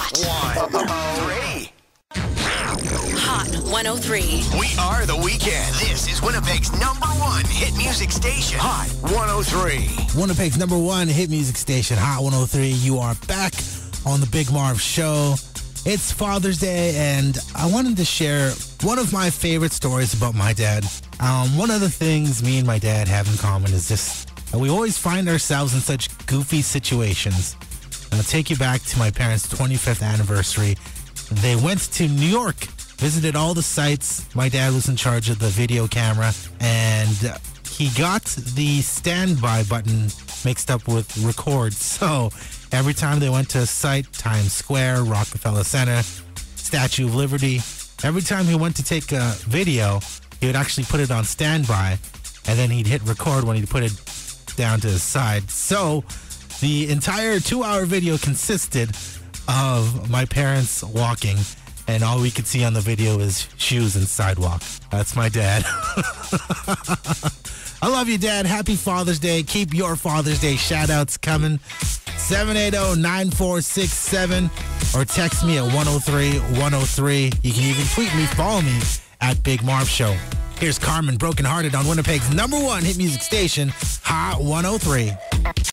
103. Hot 103. We are The Weekend. This is Winnipeg's #1 hit music station. Hot 103. Winnipeg's #1 hit music station, Hot 103. You are back on the Big Marv Show. It's Father's Day, and I wanted to share one of my favorite stories about my dad. One of the things me and my dad have in common is just that we always find ourselves in such goofy situations. And I'll take you back to my parents' 25th anniversary. They went to New York, visited all the sites. My dad was in charge of the video camera, and he got the standby button mixed up with record. So every time they went to a site, Times Square, Rockefeller Center, Statue of Liberty, every time he went to take a video, he would actually put it on standby, and then he'd hit record when he'd put it down to his side. So the entire 2-hour video consisted of my parents walking, and all we could see on the video is shoes and sidewalk. That's my dad. I love you, Dad. Happy Father's Day. Keep your Father's Day shout-outs coming. 780-9467 or text me at 103-103. You can even tweet me, follow me at Big Marv Show. Here's Carmen, Broken Hearted on Winnipeg's #1 hit music station, Hot 103.